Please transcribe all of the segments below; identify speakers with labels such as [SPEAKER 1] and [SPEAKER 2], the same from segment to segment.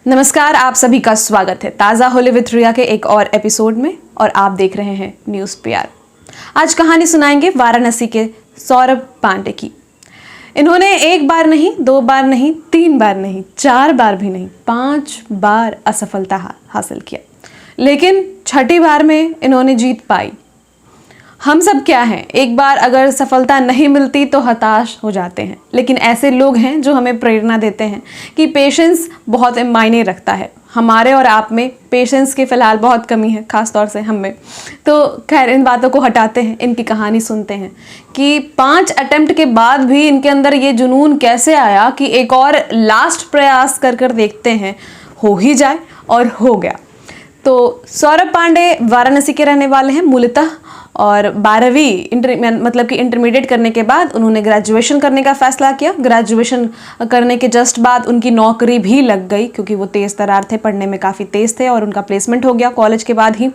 [SPEAKER 1] नमस्कार, आप सभी का स्वागत है ताज़ा होली विथ रिया के एक और एपिसोड में और आप देख रहे हैं न्यूज़ पीआर। आज कहानी सुनाएंगे वाराणसी के सौरभ पांडे की। इन्होंने एक बार नहीं, दो बार नहीं, तीन बार नहीं, चार बार भी नहीं, 5 बार असफलता हासिल किया, लेकिन छठी बार में इन्होंने जीत पाई। हम सब क्या हैं, एक बार अगर सफलता नहीं मिलती तो हताश हो जाते हैं, लेकिन ऐसे लोग हैं जो हमें प्रेरणा देते हैं कि पेशेंस बहुत मायने रखता है। हमारे और आप में पेशेंस की फ़िलहाल बहुत कमी है, ख़ास तौर से हम में। तो खैर, इन बातों को हटाते हैं, इनकी कहानी सुनते हैं कि 5 अटेम्प्ट के बाद भी इनके अंदर ये जुनून कैसे आया कि एक और लास्ट प्रयास कर देखते हैं, हो ही जाए, और हो गया। तो सौरभ पांडे वाराणसी के रहने वाले हैं मूलतः, और 12वीं मतलब कि इंटरमीडिएट करने के बाद उन्होंने ग्रेजुएशन करने का फैसला किया। ग्रेजुएशन करने के जस्ट बाद उनकी नौकरी भी लग गई, क्योंकि वो तेज़ तर्रार थे, पढ़ने में काफ़ी तेज़ थे, और उनका प्लेसमेंट हो गया कॉलेज के बाद ही,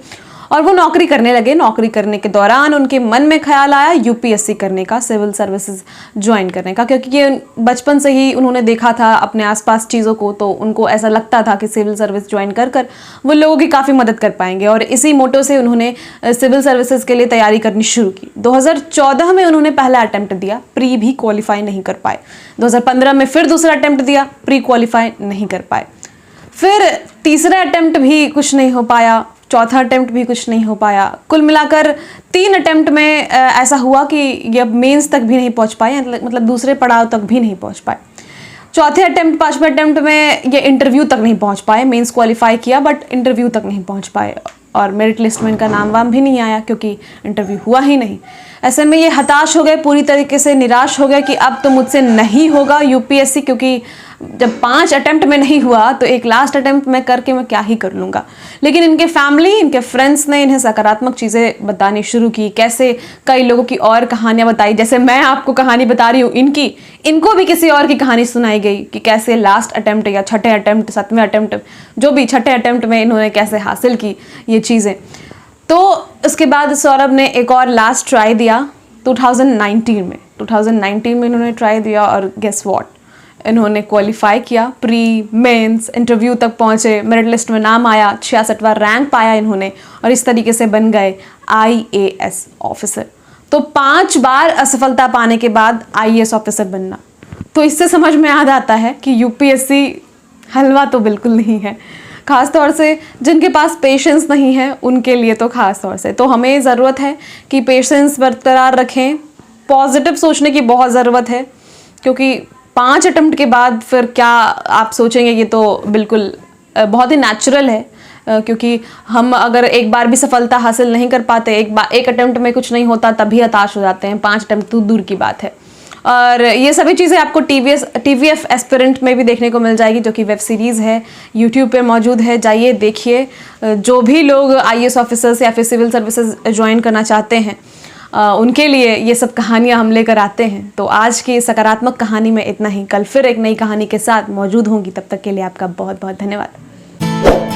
[SPEAKER 1] और वो नौकरी करने लगे। नौकरी करने के दौरान उनके मन में ख्याल आया यूपीएससी करने का, सिविल सर्विसेज ज्वाइन करने का, क्योंकि ये बचपन से ही उन्होंने देखा था अपने आसपास चीज़ों को, तो उनको ऐसा लगता था कि सिविल सर्विस ज्वाइन कर वो लोगों की काफ़ी मदद कर पाएंगे, और इसी मोटो से उन्होंने सिविल सर्विसेज के लिए तैयारी करनी शुरू की। 2014 में उन्होंने पहला अटैम्प्ट दिया, प्री भी क्वालिफाई नहीं कर पाए। 2015 में फिर दूसरा अटैम्प्ट दिया, प्री क्वालिफाई नहीं कर पाए। फिर तीसरा अटैम्प्ट भी कुछ नहीं हो पाया, चौथा अटैम्प्ट भी कुछ नहीं हो पाया। कुल मिलाकर 3 अटैम्प्ट में ऐसा हुआ कि ये मेंस तक भी नहीं पहुंच पाए, मतलब दूसरे पड़ाव तक भी नहीं पहुंच पाए। चौथे अटैम्प्ट, 5वें अटैम्प्ट में ये इंटरव्यू तक नहीं पहुंच पाए। मेंस क्वालिफाई किया बट इंटरव्यू तक नहीं पहुंच पाए, और मेरिट लिस्ट में इनका नाम वाम भी नहीं आया, क्योंकि इंटरव्यू हुआ ही नहीं। ऐसे में ये हताश हो गए, पूरी तरीके से निराश हो गए कि अब तो मुझसे नहीं होगा यूपीएससी, क्योंकि जब 5 अटैम्प्ट में नहीं हुआ तो एक लास्ट अटैम्प्ट में करके मैं क्या ही कर लूँगा। लेकिन इनके फैमिली, इनके फ्रेंड्स ने इन्हें सकारात्मक चीज़ें बतानी शुरू की। कैसे कई लोगों की और कहानियाँ बताई, जैसे मैं आपको कहानी बता रही हूँ इनकी, इनको भी किसी और की कहानी सुनाई गई कि कैसे लास्ट अटैम्प्ट या छठे अटैम्प्ट, 7वें अटैम्प्ट, जो भी छठे अटैम्प्ट में इन्होंने कैसे हासिल की ये चीज़ें। तो उसके बाद सौरभ ने एक और लास्ट ट्राई दिया 2019 में। 2019 में इन्होंने ट्राई दिया, और गेस व्हाट, इन्होंने क्वालिफाई किया, प्री मेंस इंटरव्यू तक पहुंचे, मेरिट लिस्ट में नाम आया, 66वां रैंक पाया इन्होंने, और इस तरीके से बन गए आईएएस ऑफिसर। तो 5 बार असफलता पाने के बाद आईएएस ऑफिसर बनना, तो इससे समझ में आ जाता है कि यूपीएससी हलवा तो बिल्कुल नहीं है, खास तौर से जिनके पास पेशेंस नहीं है उनके लिए तो खास तौर से। तो हमें ज़रूरत है कि पेशेंस बरकरार रखें, पॉजिटिव सोचने की बहुत ज़रूरत है, क्योंकि 5 अटेम्प्ट के बाद फिर क्या आप सोचेंगे, ये तो बिल्कुल बहुत ही नेचुरल है, क्योंकि हम अगर एक बार भी सफलता हासिल नहीं कर पाते, एक अटेम्प्ट में कुछ नहीं होता, तभी हताश हो जाते हैं। 5 अटेम्प्ट तो दूर की बात है। और ये सभी चीज़ें आपको टीवीएफ एस्पिरेंट में भी देखने को मिल जाएगी, जो कि वेब सीरीज़ है, यूट्यूब पे मौजूद है, जाइए देखिए। जो भी लोग आईएएस ऑफिसर्स या फिर सिविल सर्विसेज ज्वाइन करना चाहते हैं, उनके लिए ये सब कहानियाँ हम लेकर आते हैं। तो आज की सकारात्मक कहानी में इतना ही। कल फिर एक नई कहानी के साथ मौजूद होंगी, तब तक के लिए आपका बहुत बहुत धन्यवाद।